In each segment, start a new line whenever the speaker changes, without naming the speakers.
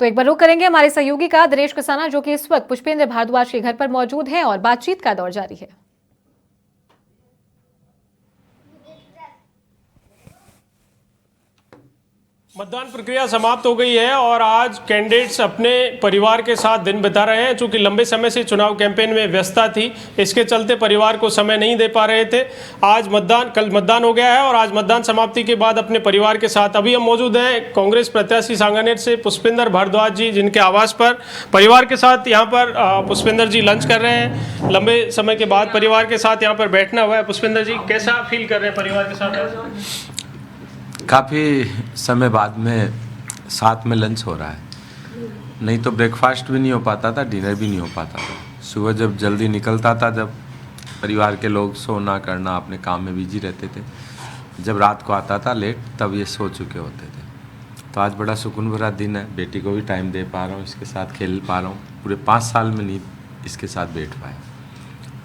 तो एक बार रुख करेंगे हमारे सहयोगी का दिनेश कसाना, जो कि इस वक्त पुष्पेंद्र भारद्वाज के घर पर मौजूद हैं और बातचीत का दौर जारी है।
मतदान प्रक्रिया समाप्त हो गई है और आज कैंडिडेट्स अपने परिवार के साथ दिन बिता रहे हैं। चूंकि लंबे समय से चुनाव कैंपेन में व्यस्तता थी, इसके चलते परिवार को समय नहीं दे पा रहे थे। आज कल मतदान हो गया है और आज मतदान समाप्ति के बाद अपने परिवार के साथ अभी हम मौजूद हैं कांग्रेस प्रत्याशी सांगानेर से पुष्पेंद्र भारद्वाज जी, जिनके आवास पर परिवार के साथ यहाँ पर पुष्पेंद्र जी लंच कर रहे हैं। लंबे समय के बाद परिवार के साथ यहाँ पर बैठना हुआ है। पुष्पेंद्र जी, कैसा फील कर रहे हैं परिवार के साथ?
काफ़ी समय बाद में साथ में लंच हो रहा है। नहीं तो ब्रेकफास्ट भी नहीं हो पाता था, डिनर भी नहीं हो पाता था। सुबह जब जल्दी निकलता था, जब परिवार के लोग सोना करना अपने काम में बिजी रहते थे, जब रात को आता था लेट, तब ये सो चुके होते थे। तो आज बड़ा सुकून भरा दिन है। बेटी को भी टाइम दे पा रहा हूँ, इसके साथ खेल पा रहा हूँ। पूरे 5 साल में नहीं इसके साथ बैठ पाए,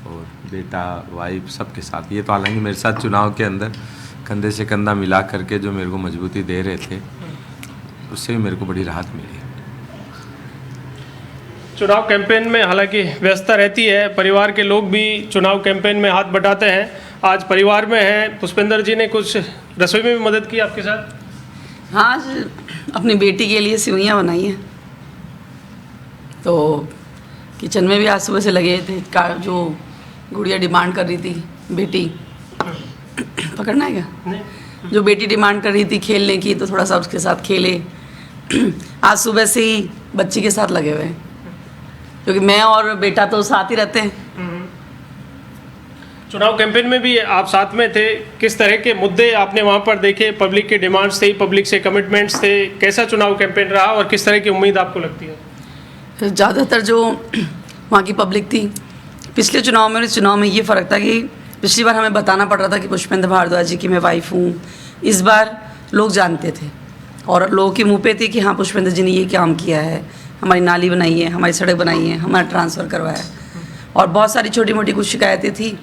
और बेटा वाइफ सबके साथ। ये तो हालांकि मेरे साथ चुनाव के अंदर कंधे से कंधा मिला करके जो मेरे को मजबूती दे रहे थे, उससे भी मेरे को बड़ी राहत मिली।
चुनाव कैंपेन में हालांकि व्यस्तता रहती है, परिवार के लोग भी चुनाव कैंपेन में हाथ बटाते हैं। आज परिवार में हैं, पुष्पेंद्र जी ने कुछ रसोई में भी मदद की आपके साथ?
हाँ, आज अपनी बेटी के लिए सेवइयाँ बनाई हैं, तो किचन में भी आज सुबह से लगे थे। जो गुड़िया डिमांड कर रही थी, बेटी पकड़ना है क्या, जो बेटी डिमांड कर रही थी खेलने की, तो थोड़ा सा उसके साथ खेले। आज सुबह से ही बच्ची के साथ लगे हुए हैं, क्योंकि मैं और बेटा तो साथ ही रहते हैं।
चुनाव कैंपेन में भी आप साथ में थे। किस तरह के मुद्दे आपने वहाँ पर देखे? पब्लिक के डिमांड्स थे, पब्लिक से कमिटमेंट्स थे। कैसा चुनाव कैंपेन रहा और किस तरह की उम्मीद आपको लगती है?
ज़्यादातर जो वहाँ की पब्लिक थी, पिछले चुनाव में ये फ़र्क था कि पिछली बार हमें बताना पड़ रहा था कि पुष्पेंद्र भारद्वाज जी की मैं वाइफ हूँ। इस बार लोग जानते थे और लोगों के मुंह पे थी कि हाँ, पुष्पेंद्र जी ने ये काम किया है, हमारी नाली बनाई है, हमारी सड़क बनाई है, हमारा ट्रांसफ़र करवाया है। और बहुत सारी छोटी मोटी कुछ शिकायतें थी,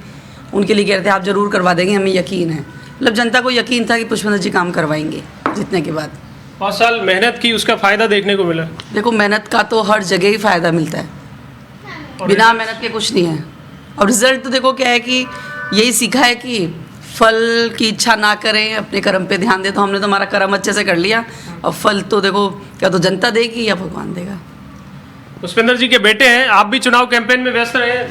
उनके लिए कह रहे थे आप ज़रूर करवा देंगे, हमें यकीन है। मतलब जनता को यकीन था कि पुष्पेंद्र जी काम करवाएंगे जीतने के बाद।
5 साल मेहनत की, उसका फ़ायदा देखने को मिला।
देखो, मेहनत का तो हर जगह ही फ़ायदा मिलता है, बिना मेहनत के कुछ नहीं है। और रिजल्ट तो देखो क्या है कि यही सीखा है कि फल की इच्छा ना करें, अपने कर्म पे ध्यान दें। तो हमने तो हमारा कर्म अच्छे से कर लिया, और फल तो देखो क्या तो जनता देगी या भगवान देगा।
पुष्पेंद्र जी के बेटे हैं, आप भी चुनाव कैंपेन में व्यस्त रहे,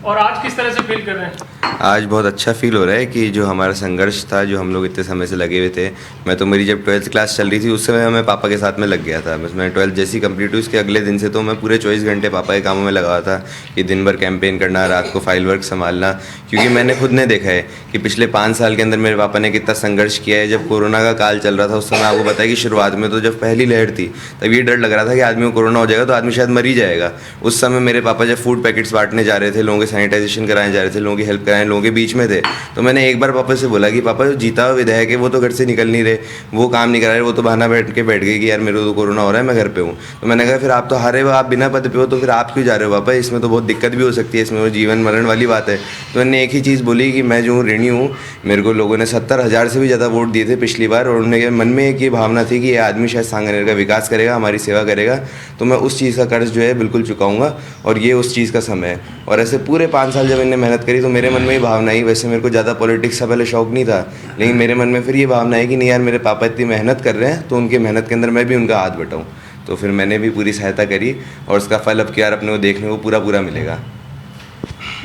और आज किस तरह से फील कर रहे हैं?
आज बहुत अच्छा फील हो रहा है कि जो हमारा संघर्ष था, जो हम लोग इतने समय से लगे हुए थे। मैं तो मेरी जब 12th क्लास चल रही थी, उस समय मैं पापा के साथ में लग गया था। बस मैं 12th जैसी कंप्लीट हुई, उसके अगले दिन से तो मैं पूरे 24 घंटे पापा के कामों में लगा हुआ था कि दिन भर कैंपेन करना, रात को फाइल वर्क संभालना। क्योंकि मैंने खुद ने देखा है कि पिछले 5 साल के अंदर मेरे पापा ने कितना संघर्ष किया है। जब कोरोना का काल चल रहा था, उस समय आपको पता है कि शुरुआत में तो जब पहली लहर थी, तब ये डर लग रहा था कि आदमी को कोरोना हो जाएगा तो आदमी शायद मर ही जाएगा। उस समय मेरे पापा जब फूड पैकेट्स बांटने जा रहे थे, लोगों के सैनिटाइजेशन कराने जा रहे थे, लोगों की हेल्प कराने लोगों के बीच में थे, तो मैंने एक बार पापा से बोला कि पापा, जो जीता हुआ विधायक है वो तो घर से निकल नहीं रहे, वो काम नहीं करा रहे, वो तो बहाना बैठ गए कि यार मेरे को तो कोरोना हो रहा है, मैं घर पे हूँ। तो मैंने कहा फिर आप तो हारे हो, आप बिना पद पे हो, तो फिर आप क्यों जा रहे हो पापा? इसमें तो बहुत दिक्कत भी हो सकती है, इसमें वो जीवन मरण वाली बात है। तो मैंने एक ही चीज़ बोली कि मैं जो ऋणी हूँ, मेरे को लोगों ने 70,000 से भी ज़्यादा वोट दिए थे पिछली बार, और उनके मन में एक ये भावना थी कि ये आदमी शायद सांगानेर का विकास करेगा, हमारी सेवा करेगा, तो मैं उस चीज़ का कर्ज जो है बिल्कुल चुकाऊँगा, और ये उस चीज़ का समय है। और ऐसे पूरे 5 साल जब इन्हें मेहनत करी, तो मेरे मन में ये भावना आई। वैसे मेरे को ज़्यादा पॉलिटिक्स का पहले शौक नहीं था, लेकिन मेरे मन में फिर ये भावना है कि नहीं यार, मेरे पापा इतनी मेहनत कर रहे हैं, तो उनकी मेहनत के अंदर मैं भी उनका हाथ बटाऊँ। तो फिर मैंने भी पूरी सहायता करी, और उसका फल अब क्या अपने को देखने को पूरा मिलेगा।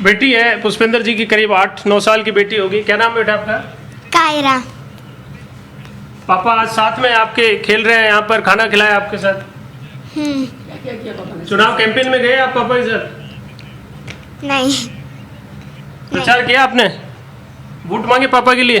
बेटी है पुष्पेंद्र जी की, करीब 8-9 साल की बेटी होगी। क्या नाम बेटा आपका?
कायरा।
पापा आज साथ में आपके खेल रहे हैं, यहाँ पर खाना खिलाया आपके साथ। चुनाव कैंपेन में गए आप पापा के साथ?
नहीं।
प्रचार किया आपने? वोट मांगे पापा के लिए?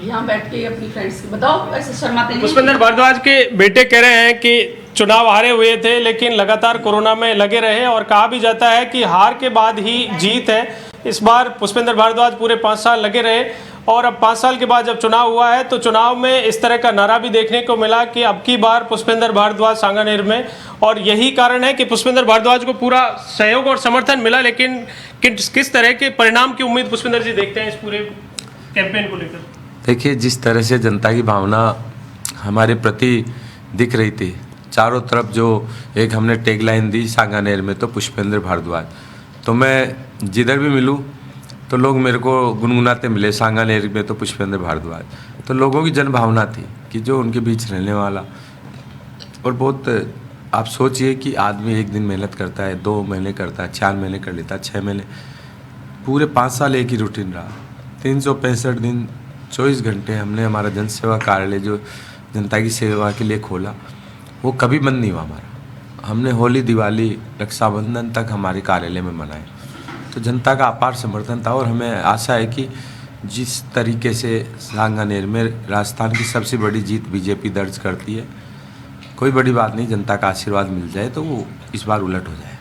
यहाँ बैठ के अपनी फ्रेंड्स को बताओ, ऐसे शर्माते नहीं।
पुष्पेंद्र भारद्वाज के बेटे कह रहे हैं कि चुनाव हारे हुए थे, लेकिन लगातार कोरोना में लगे रहे, और कहा भी जाता है कि हार के बाद ही जीत है। इस बार पुष्पेंद्र भारद्वाज पूरे 5 साल लगे रहे, और अब 5 साल के बाद जब चुनाव हुआ है, तो चुनाव में इस तरह का नारा भी देखने को मिला कि अब की बार पुष्पेंद्र भारद्वाज सांगानेर में। और यही कारण है कि पुष्पेंद्र भारद्वाज को पूरा सहयोग और समर्थन मिला। लेकिन किस तरह के परिणाम की उम्मीद पुष्पेंद्र जी देखते हैं इस पूरे कैंपेन को लेकर?
देखिए, जिस तरह से जनता की भावना हमारे प्रति दिख रही थी, चारों तरफ जो एक हमने टैगलाइन दी सांगानेर में तो पुष्पेंद्र भारद्वाज, तो मैं जिधर भी मिलूं तो लोग मेरे को गुनगुनाते मिले सांगानेर में तो पुष्पेंद्र भारद्वाज। तो लोगों की जनभावना थी कि जो उनके बीच रहने वाला, और बहुत आप सोचिए कि आदमी एक दिन मेहनत करता है, 2 महीने करता है, 4 महीने कर लेता है, 6 महीने, पूरे 5 साल एक ही रूटीन रहा, 365 दिन 24 घंटे हमने हमारा जन सेवा कार्यालय जो जनता की सेवा के लिए खोला, वो कभी बंद नहीं हुआ हमारा। हमने होली, दिवाली, रक्षाबंधन तक हमारे कार्यालय में मनाए। तो जनता का अपार समर्थन था और हमें आशा है कि जिस तरीके से सांगानेर में राजस्थान की सबसे बड़ी जीत बीजेपी दर्ज करती है, कोई बड़ी बात नहीं, जनता का आशीर्वाद मिल जाए तो वो इस बार उलट हो जाए।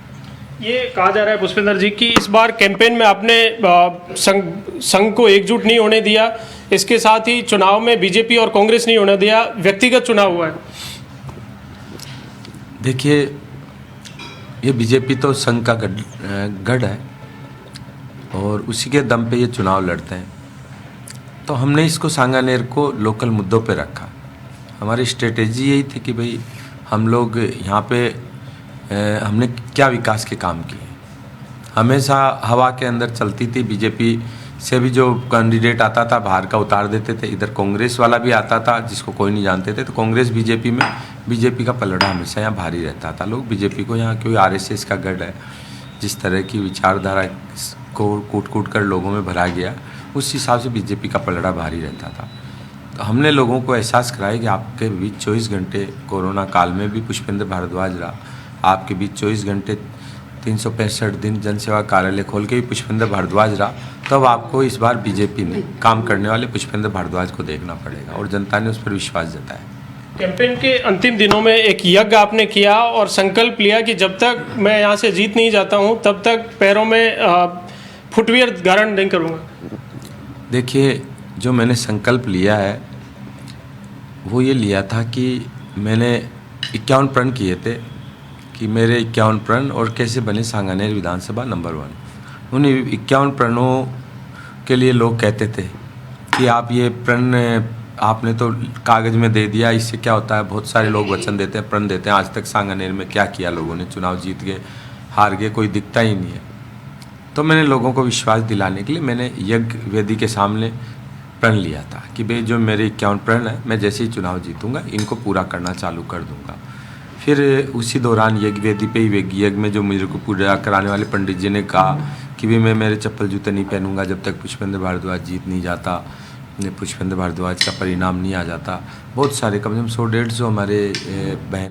ये कहा जा रहा है पुष्पेंद्र जी कि इस बार कैंपेन में आपने संघ को एकजुट नहीं होने दिया, इसके साथ ही चुनाव में बीजेपी और कांग्रेस नहीं होने दिया, व्यक्तिगत चुनाव हुआ है।
देखिए, ये बीजेपी तो संघ का गढ़ है और उसी के दम पे ये चुनाव लड़ते हैं। तो हमने इसको सांगानेर को लोकल मुद्दों पे रखा। हमारी स्ट्रेटेजी यही थी कि भाई हम लोग यहाँ पे हमने क्या विकास के काम किए। हमेशा हवा के अंदर चलती थी, बीजेपी से भी जो कैंडिडेट आता था बाहर का उतार देते थे, इधर कांग्रेस वाला भी आता था जिसको कोई नहीं जानते थे, तो कांग्रेस बीजेपी में बीजेपी का पलड़ा हमेशा यहाँ भारी रहता था। लोग बीजेपी को यहाँ, क्योंकि आरएसएस का गढ़ है, जिस तरह की विचारधारा को कूट कूट कर लोगों में भरा गया, उस हिसाब से बीजेपी का पलड़ा भारी रहता था। तो हमने लोगों को एहसास कराया कि आपके बीच 24 घंटे कोरोना काल में भी पुष्पेंद्र भारद्वाज रहा, आपके बीच 24 घंटे 365 दिन जनसेवा कार्यालय खोल के भी पुष्पेंद्र भारद्वाज रहा, तब आपको इस बार बीजेपी में काम करने वाले पुष्पेंद्र भारद्वाज को देखना पड़ेगा और जनता ने उस पर विश्वास जताया।
कैंपेन के अंतिम दिनों में एक यज्ञ आपने किया और संकल्प लिया कि जब तक मैं यहाँ से जीत नहीं जाता हूँ तब तक पैरों में फुटवियर धारण नहीं करूँगा।
देखिए, जो मैंने संकल्प लिया है वो ये लिया था कि मैंने 51 प्रण किए थे कि मेरे 51 प्रण और कैसे बने सांगानेर विधानसभा नंबर 1। उन 51 प्रणों के लिए लोग कहते थे कि आप ये प्रण आपने तो कागज़ में दे दिया, इससे क्या होता है। बहुत सारे लोग वचन देते हैं, प्रण देते हैं, आज तक सांगानेर में क्या किया लोगों ने, चुनाव जीत गए, हार गए, कोई दिखता ही नहीं है। तो मैंने लोगों को विश्वास दिलाने के लिए मैंने यज्ञ वेदी के सामने प्रण लिया था कि भाई जो मेरे 51 प्रण है, मैं जैसे ही चुनाव जीतूंगा इनको पूरा करना चालू कर दूंगा। फिर उसी दौरान यज्ञ वेदी पे ही यज्ञ में जो मुझे को पूजा कराने वाले पंडित जी ने कहा कि भाई मैं मेरे चप्पल जूते नहीं पहनूंगा जब तक पुष्पेंद्र भारद्वाज जीत नहीं जाता, पुष्पेंद्र भारद्वाज का परिणाम नहीं आ जाता। बहुत सारे, कम से कम 100-150 हमारे बहन